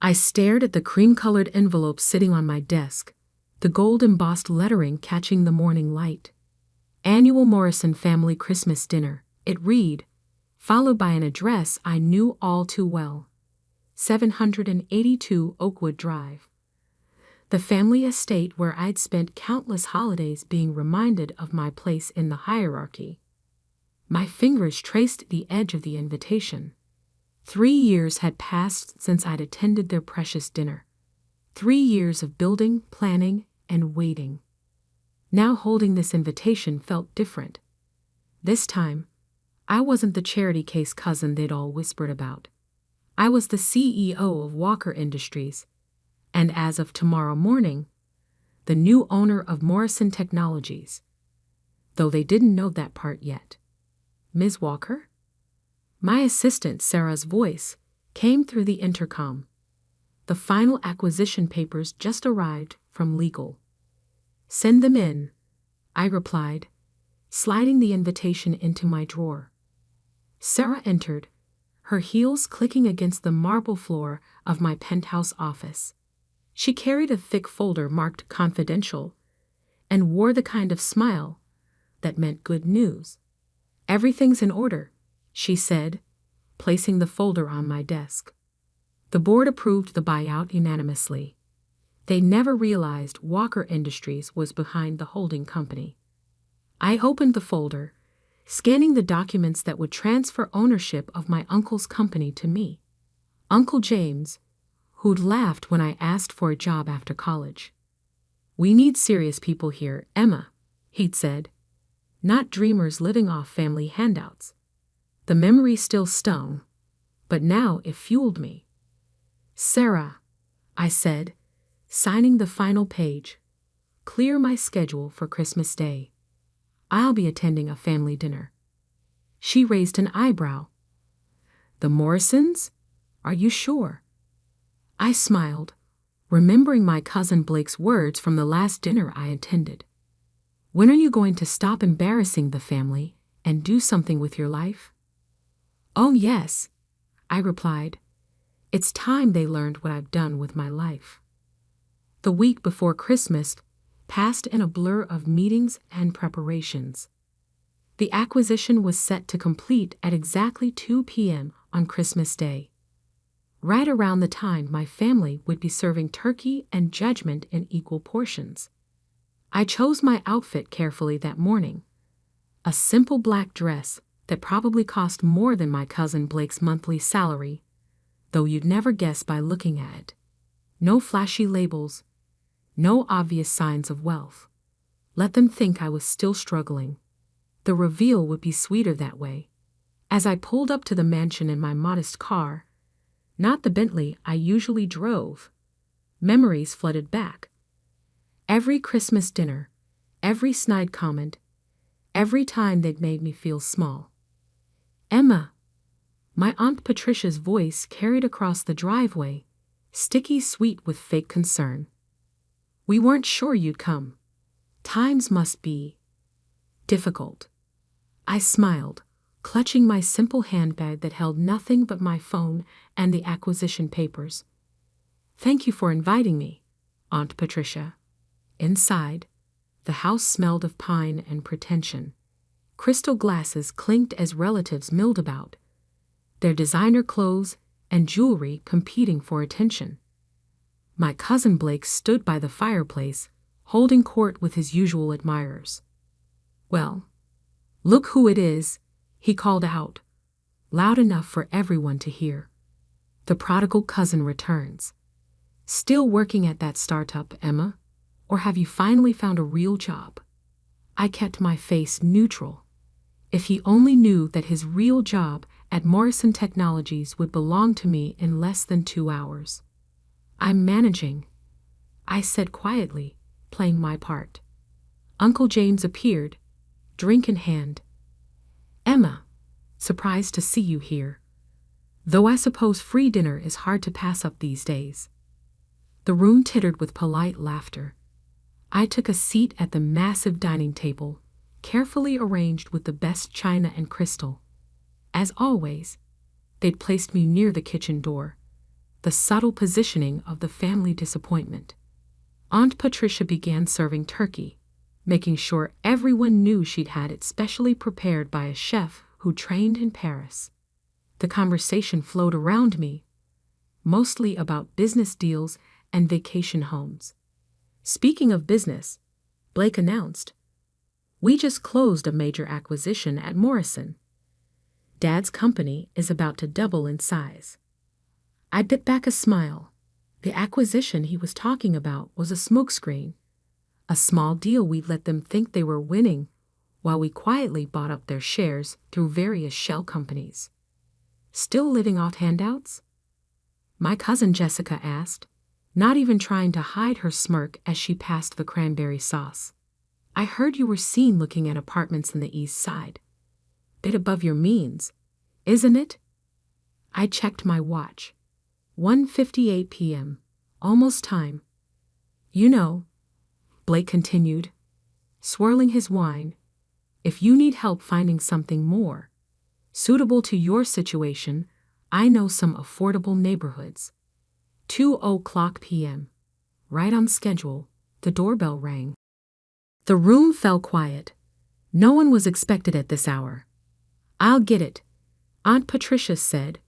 I stared at the cream-colored envelope sitting on my desk, the gold embossed lettering catching the morning light. Annual Morrison Family Christmas Dinner, it read, followed by an address I knew all too well. 782 Oakwood Drive. The family estate where I'd spent countless holidays being reminded of my place in the hierarchy. My fingers traced the edge of the invitation. 3 years had passed since I'd attended their precious dinner. 3 years of building, planning, and waiting. Now holding this invitation felt different. This time, I wasn't the charity case cousin they'd all whispered about. I was the CEO of Walker Industries, and as of tomorrow morning, the new owner of Morrison Technologies. Though they didn't know that part yet. Ms. Walker? My assistant Sarah's voice came through the intercom. The final acquisition papers just arrived from legal. Send them in, I replied, sliding the invitation into my drawer. Sarah entered, her heels clicking against the marble floor of my penthouse office. She carried a thick folder marked confidential and wore the kind of smile that meant good news. Everything's in order, she said, placing the folder on my desk. The board approved the buyout unanimously. They never realized Walker Industries was behind the holding company. I opened the folder, scanning the documents that would transfer ownership of my uncle's company to me. Uncle James, who'd laughed when I asked for a job after college. We need serious people here, Emma, he'd said. Not dreamers living off family handouts. The memory still stung, but now it fueled me. Sarah, I said, signing the final page. Clear my schedule for Christmas Day. I'll be attending a family dinner. She raised an eyebrow. The Morrisons? Are you sure? I smiled, remembering my cousin Blake's words from the last dinner I attended. When are you going to stop embarrassing the family and do something with your life? Oh yes, I replied. It's time they learned what I've done with my life. The week before Christmas passed in a blur of meetings and preparations. The acquisition was set to complete at exactly 2 p.m. on Christmas Day. Right around the time my family would be serving turkey and judgment in equal portions. I chose my outfit carefully that morning. A simple black dress that probably cost more than my cousin Blake's monthly salary, though you'd never guess by looking at it. No flashy labels, no obvious signs of wealth. Let them think I was still struggling. The reveal would be sweeter that way. As I pulled up to the mansion in my modest car, not the Bentley I usually drove, memories flooded back. Every Christmas dinner, every snide comment, every time they'd made me feel small. Emma, my Aunt Patricia's voice carried across the driveway, sticky sweet with fake concern. We weren't sure you'd come. Times must be difficult. I smiled, clutching my simple handbag that held nothing but my phone and the acquisition papers. Thank you for inviting me, Aunt Patricia. Inside, the house smelled of pine and pretension. Crystal glasses clinked as relatives milled about, their designer clothes and jewelry competing for attention. My cousin Blake stood by the fireplace, holding court with his usual admirers. Well, look who it is, he called out, loud enough for everyone to hear. The prodigal cousin returns. Still working at that startup, Emma? Or have you finally found a real job? I kept my face neutral. If he only knew that his real job at Morrison Technologies would belong to me in less than 2 hours. I'm managing, I said quietly, playing my part. Uncle James appeared, drink in hand. Emma, surprised to see you here. Though I suppose free dinner is hard to pass up these days. The room tittered with polite laughter. I took a seat at the massive dining table, carefully arranged with the best china and crystal. As always, they'd placed me near the kitchen door, the subtle positioning of the family disappointment. Aunt Patricia began serving turkey, making sure everyone knew she'd had it specially prepared by a chef who trained in Paris. The conversation flowed around me, mostly about business deals and vacation homes. Speaking of business, Blake announced, "We just closed a major acquisition at Morrison. Dad's company is about to double in size." I bit back a smile. The acquisition he was talking about was a smokescreen, a small deal we'd let them think they were winning while we quietly bought up their shares through various shell companies. "Still living off handouts?" my cousin Jessica asked, not even trying to hide her smirk as she passed the cranberry sauce. "I heard you were seen looking at apartments in the East Side. Bit above your means, isn't it?" I checked my watch. 1:58 p.m. Almost time. "You know," Blake continued, swirling his wine, "if you need help finding something more suitable to your situation, I know some affordable neighborhoods." 2:00 p.m. Right on schedule, the doorbell rang. The room fell quiet. No one was expected at this hour. "I'll get it," Aunt Patricia said,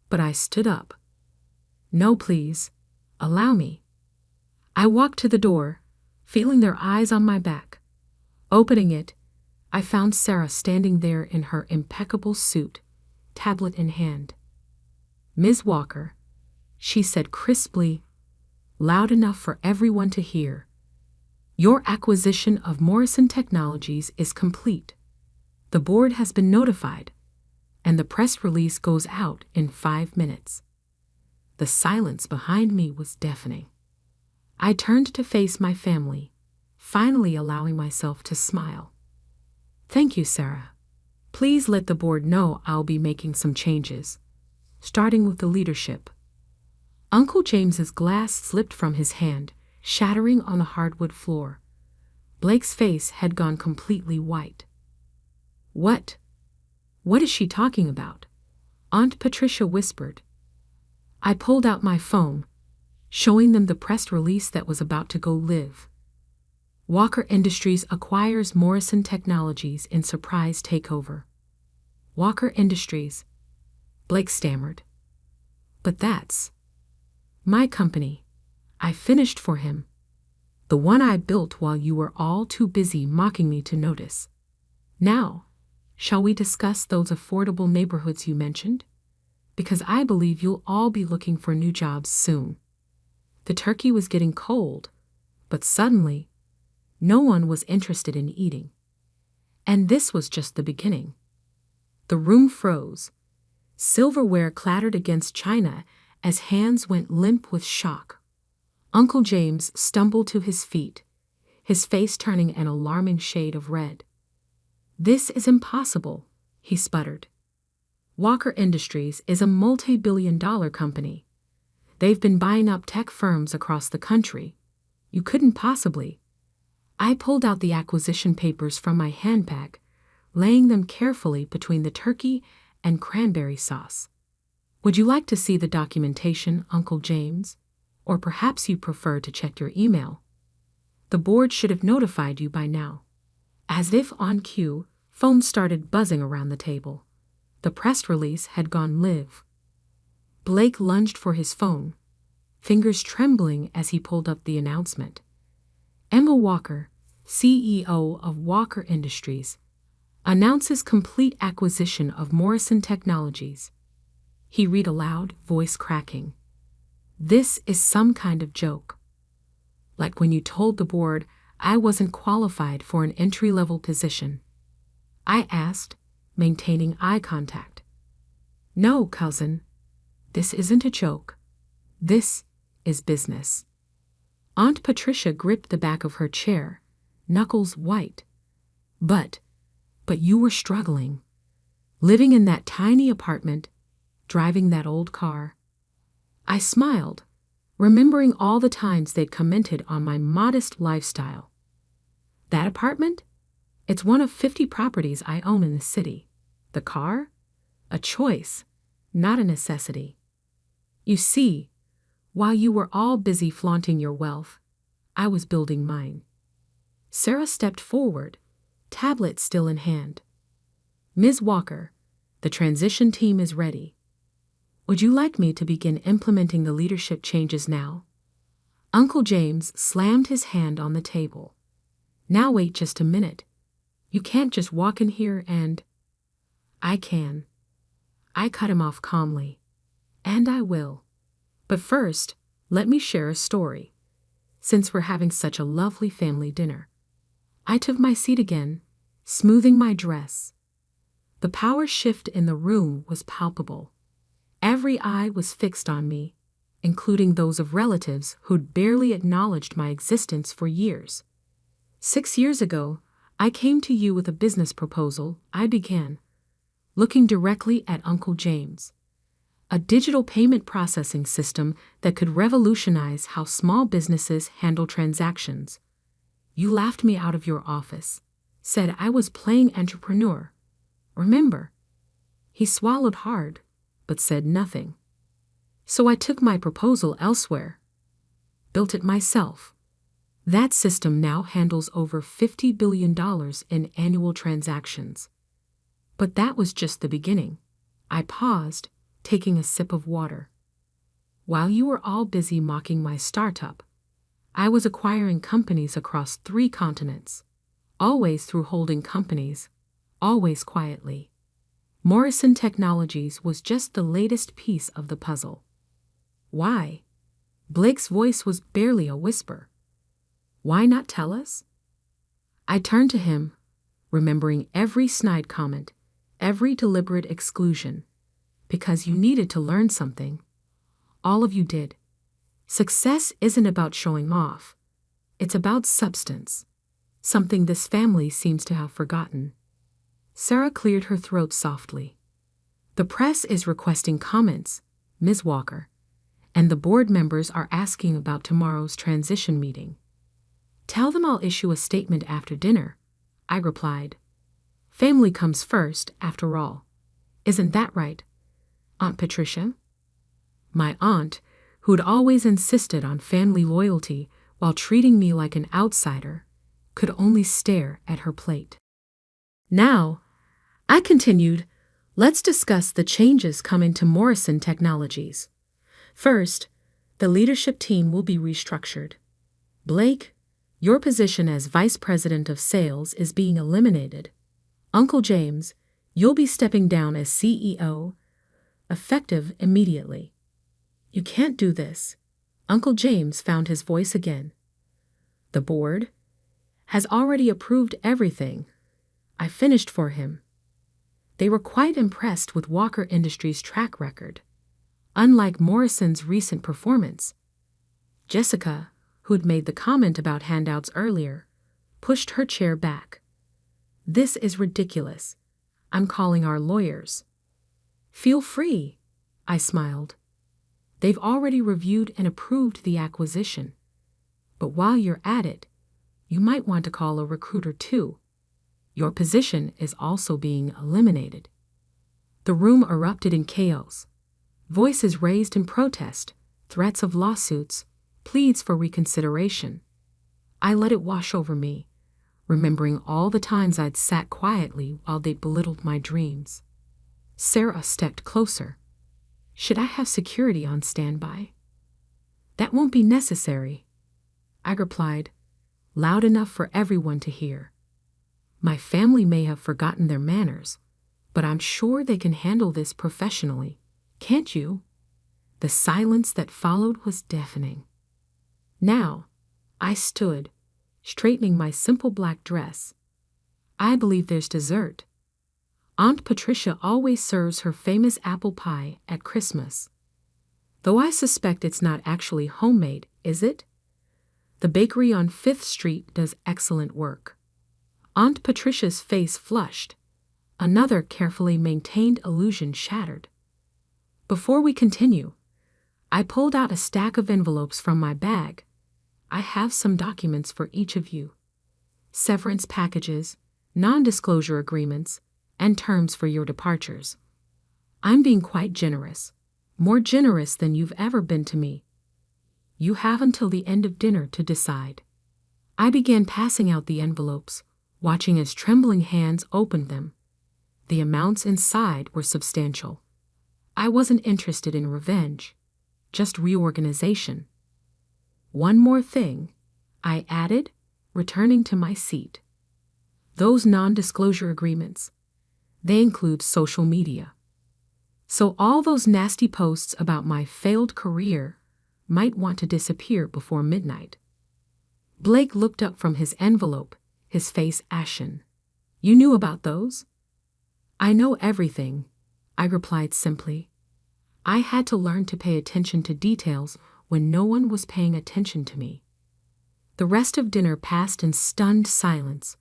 but I stood up. "No, please. Allow me." I walked to the door, feeling their eyes on my back. Opening it, I found Sarah standing there in her impeccable suit, tablet in hand. "Ms. Walker," she said crisply, loud enough for everyone to hear, "your acquisition of Morrison Technologies is complete. The board has been notified, and the press release goes out in 5 minutes." The silence behind me was deafening. I turned to face my family, finally allowing myself to smile. "Thank you, Sarah. Please let the board know I'll be making some changes, starting with the leadership." Uncle James's glass slipped from his hand, shattering on the hardwood floor. Blake's face had gone completely white. What is she talking about?" Aunt Patricia whispered. I pulled out my phone, showing them the press release that was about to go live. "Walker Industries acquires Morrison Technologies in surprise takeover." "Walker Industries," Blake stammered. "But that's my company. I finished for him. The one I built while you were all too busy mocking me to notice. Now, shall we discuss those affordable neighborhoods you mentioned? Because I believe you'll all be looking for new jobs soon." The turkey was getting cold, but suddenly, no one was interested in eating. And this was just the beginning. The room froze. Silverware clattered against china as hands went limp with shock. Uncle James stumbled to his feet, his face turning an alarming shade of red. "This is impossible," he sputtered. "Walker Industries is a multi-billion-dollar company. They've been buying up tech firms across the country. You couldn't possibly." I pulled out the acquisition papers from my handbag, laying them carefully between the turkey and cranberry sauce. "Would you like to see the documentation, Uncle James? Or perhaps you prefer to check your email? The board should have notified you by now." As if on cue, phones started buzzing around the table. The press release had gone live. Blake lunged for his phone, fingers trembling as he pulled up the announcement. "Emma Walker, CEO of Walker Industries, announces complete acquisition of Morrison Technologies." He read aloud, voice cracking. "This is some kind of joke. Like when you told the board I wasn't qualified for an entry-level position." I asked, maintaining eye contact. "No, cousin. This isn't a joke. This is business." Aunt Patricia gripped the back of her chair, knuckles white. But you were struggling. Living in that tiny apartment, driving that old car." I smiled, remembering all the times they'd commented on my modest lifestyle. "That apartment? It's one of 50 properties I own in the city. The car? A choice, not a necessity. You see, While you were all busy flaunting your wealth, I was building mine. Sarah stepped forward, tablet still in hand. Ms. Walker, the transition team is ready. Would you like me to begin implementing the leadership changes now? Uncle James slammed his hand on the table. Now wait just a minute. You can't just walk in here and... I can. I cut him off calmly. And I will. But first, let me share a story. Since we're having such a lovely family dinner. I took my seat again, smoothing my dress. The power shift in the room was palpable. Every eye was fixed on me, including those of relatives who'd barely acknowledged my existence for years. 6 years ago, I came to you with a business proposal. I began, looking directly at Uncle James. A digital payment processing system that could revolutionize how small businesses handle transactions. You laughed me out of your office, said I was playing entrepreneur. Remember? He swallowed hard, but said nothing. So I took my proposal elsewhere. Built it myself. That system now handles over $50 billion in annual transactions. But that was just the beginning. I paused, taking a sip of water. While you were all busy mocking my startup, I was acquiring companies across 3 continents, always through holding companies, always quietly. Morrison Technologies was just the latest piece of the puzzle. Why? Blake's voice was barely a whisper. Why not tell us? I turned to him, remembering every snide comment, every deliberate exclusion. Because you needed to learn something. All of you did. Success isn't about showing off. It's about substance. Something this family seems to have forgotten. Sarah cleared her throat softly. The press is requesting comments, Ms. Walker, and the board members are asking about tomorrow's transition meeting. Tell them I'll issue a statement after dinner, I replied. Family comes first, after all. Isn't that right, Aunt Patricia? My aunt, who'd always insisted on family loyalty while treating me like an outsider, could only stare at her plate. Now, I continued, let's discuss the changes coming to Morrison Technologies. First, the leadership team will be restructured. Blake, your position as Vice President of Sales is being eliminated. Uncle James, you'll be stepping down as CEO, effective immediately. You can't do this. Uncle James found his voice again. The board has already approved everything. I finished for him. They were quite impressed with Walker Industries' track record. Unlike Morrison's recent performance, Jessica, who'd made the comment about handouts earlier, pushed her chair back. This is ridiculous. I'm calling our lawyers. Feel free, I smiled. They've already reviewed and approved the acquisition. But while you're at it, you might want to call a recruiter too. Your position is also being eliminated. The room erupted in chaos. Voices raised in protest, threats of lawsuits, pleas for reconsideration. I let it wash over me, remembering all the times I'd sat quietly while they belittled my dreams. Sarah stepped closer. Should I have security on standby? That won't be necessary, I replied, loud enough for everyone to hear. My family may have forgotten their manners, but I'm sure they can handle this professionally. Can't you? The silence that followed was deafening. Now, I stood, straightening my simple black dress. I believe there's dessert. Aunt Patricia always serves her famous apple pie at Christmas. Though I suspect it's not actually homemade, is it? The bakery on 5th Street does excellent work. Aunt Patricia's face flushed. Another carefully maintained illusion shattered. Before we continue, I pulled out a stack of envelopes from my bag. I have some documents for each of you. Severance packages, non-disclosure agreements, and terms for your departures. I'm being quite generous, more generous than you've ever been to me. You have until the end of dinner to decide. I began passing out the envelopes, watching as trembling hands opened them. The amounts inside were substantial. I wasn't interested in revenge, just reorganization. One more thing, I added, returning to my seat. Those non-disclosure agreements, they include social media. So all those nasty posts about my failed career might want to disappear before midnight. Blake looked up from his envelope, his face ashen. You knew about those? I know everything, I replied simply. I had to learn to pay attention to details when no one was paying attention to me. The rest of dinner passed in stunned silence,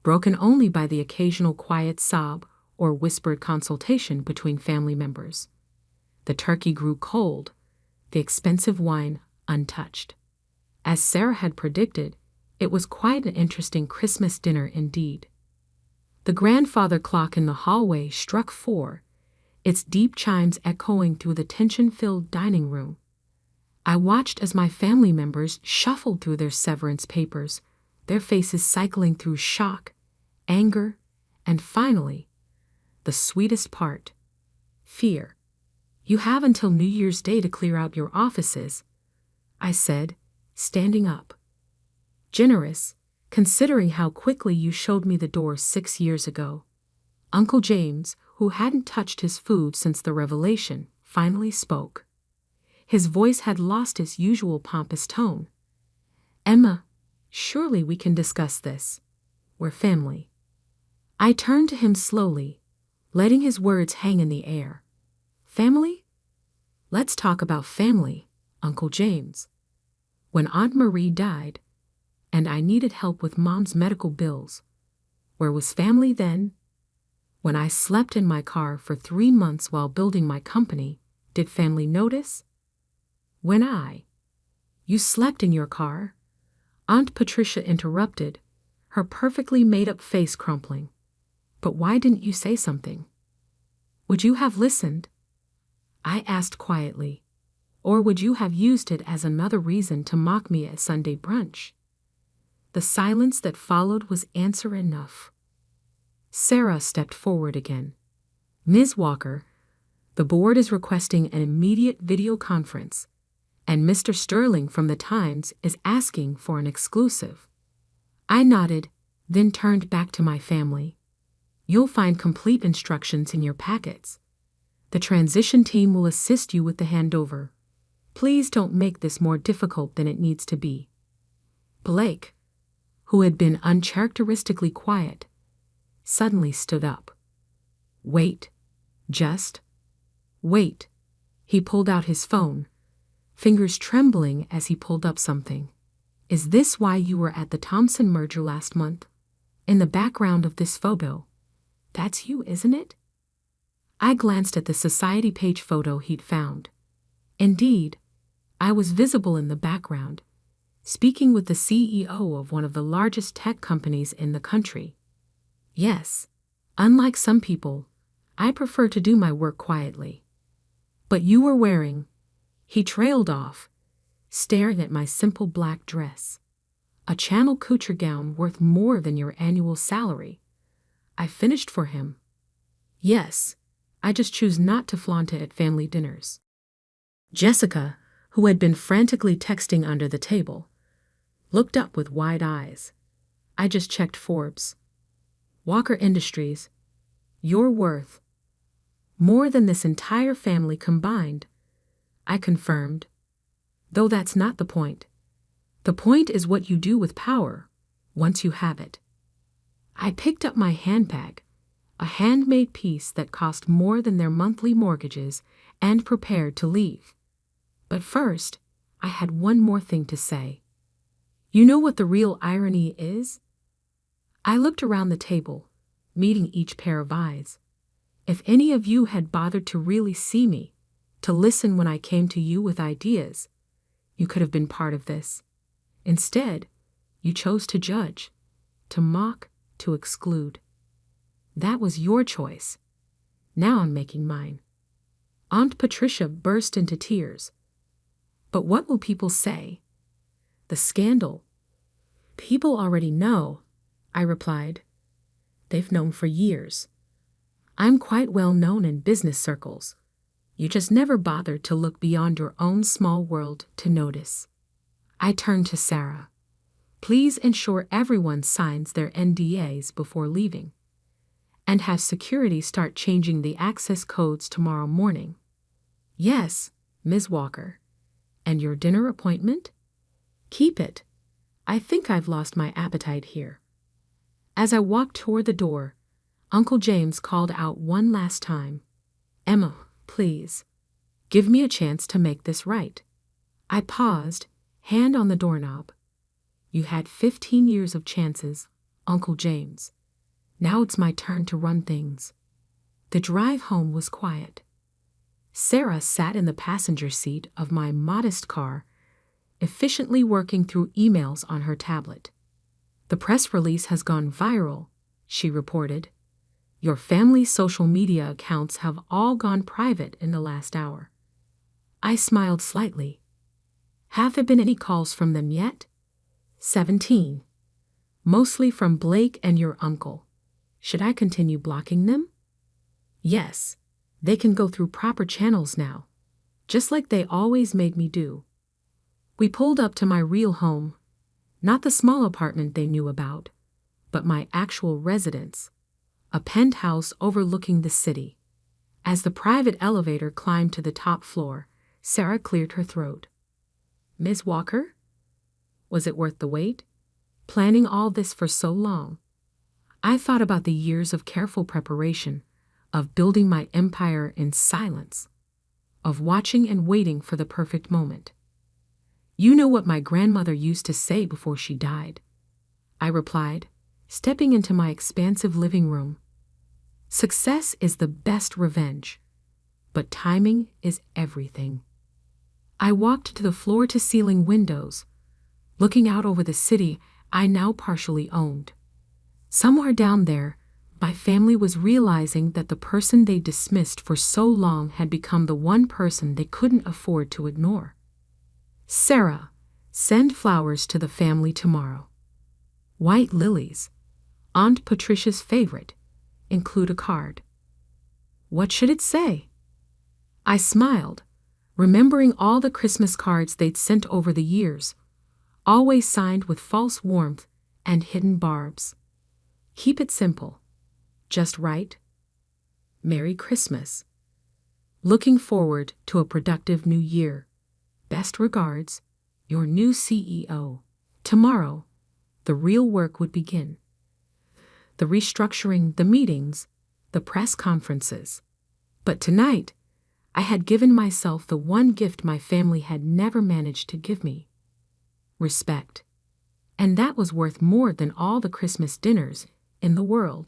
broken only by the occasional quiet sob or whispered consultation between family members. The turkey grew cold, the expensive wine untouched. As Sarah had predicted, it was quite an interesting Christmas dinner indeed. The grandfather clock in the hallway struck 4, its deep chimes echoing through the tension-filled dining room. I watched as my family members shuffled through their severance papers, their faces cycling through shock, anger, and finally, the sweetest part, fear. You have until New Year's Day to clear out your offices, I said, standing up. Generous, considering how quickly you showed me the door 6 years ago. Uncle James, who hadn't touched his food since the revelation, finally spoke. His voice had lost its usual pompous tone. Emma, surely we can discuss this. We're family. I turned to him slowly, letting his words hang in the air. Family? Let's talk about family, Uncle James. When Aunt Marie died, and I needed help with Mom's medical bills, where was family then? When I slept in my car for 3 months while building my company, did family notice? You slept in your car? Aunt Patricia interrupted, her perfectly made-up face crumpling. But why didn't you say something? Would you have listened? I asked quietly. Or would you have used it as another reason to mock me at Sunday brunch? The silence that followed was answer enough. Sarah stepped forward again. Ms. Walker, the board is requesting an immediate video conference, and Mr. Sterling from the Times is asking for an exclusive. I nodded, then turned back to my family. You'll find complete instructions in your packets. The transition team will assist you with the handover. Please don't make this more difficult than it needs to be. Blake, who had been uncharacteristically quiet, suddenly stood up. Wait. Just wait. He pulled out his phone, fingers trembling as he pulled up something. Is this why you were at the Thompson merger last month? In the background of this photo. That's you, isn't it? I glanced at the society page photo he'd found. Indeed, I was visible in the background, speaking with the CEO of one of the largest tech companies in the country. Yes, unlike some people, I prefer to do my work quietly. But you were wearing, he trailed off, staring at my simple black dress, a Channel couture gown worth more than your annual salary. I finished for him. Yes, I just choose not to flaunt it at family dinners. Jessica, who had been frantically texting under the table, looked up with wide eyes. I just checked Forbes. Walker Industries, you're worth more than this entire family combined, I confirmed. Though that's not the point. The point is what you do with power, once you have it. I picked up my handbag, a handmade piece that cost more than their monthly mortgages, and prepared to leave. But first, I had one more thing to say. You know what the real irony is? I looked around the table, meeting each pair of eyes. If any of you had bothered to really see me, to listen when I came to you with ideas, you could have been part of this. Instead, you chose to judge, to mock, to exclude. That was your choice. Now I'm making mine. Aunt Patricia burst into tears. But what will people say? The scandal. People already know, I replied. They've known for years. I'm quite well known in business circles. You just never bothered to look beyond your own small world to notice. I turned to Sarah. Please ensure everyone signs their NDAs before leaving. And have security start changing the access codes tomorrow morning. Yes, Ms. Walker. And your dinner appointment? Keep it. I think I've lost my appetite here. As I walked toward the door, Uncle James called out one last time. Emma, please. Give me a chance to make this right. I paused, hand on the doorknob. You had 15 years of chances, Uncle James. Now it's my turn to run things. The drive home was quiet. Sarah sat in the passenger seat of my modest car, efficiently working through emails on her tablet. The press release has gone viral, she reported. Your family's social media accounts have all gone private in the last hour. I smiled slightly. Have there been any calls from them yet? 17. Mostly from Blake and your uncle. Should I continue blocking them? Yes, they can go through proper channels now, just like they always made me do. We pulled up to my real home, not the small apartment they knew about, but my actual residence, a penthouse overlooking the city. As the private elevator climbed to the top floor, Sarah cleared her throat. Ms. Walker? Was it worth the wait? Planning all this for so long? I thought about the years of careful preparation, of building my empire in silence, of watching and waiting for the perfect moment. You know what my grandmother used to say before she died, I replied, stepping into my expansive living room. Success is the best revenge, but timing is everything. I walked to the floor-to-ceiling windows, looking out over the city I now partially owned. Somewhere down there, my family was realizing that the person they dismissed for so long had become the one person they couldn't afford to ignore. Sarah, send flowers to the family tomorrow. White lilies, Aunt Patricia's favorite, include a card. What should it say? I smiled, remembering all the Christmas cards they'd sent over the years, always signed with false warmth and hidden barbs. Keep it simple. Just right. Merry Christmas. Looking forward to a productive new year. Best regards, your new CEO. Tomorrow, the real work would begin. The restructuring, the meetings, the press conferences. But tonight, I had given myself the one gift my family had never managed to give me. Respect. And that was worth more than all the Christmas dinners in the world.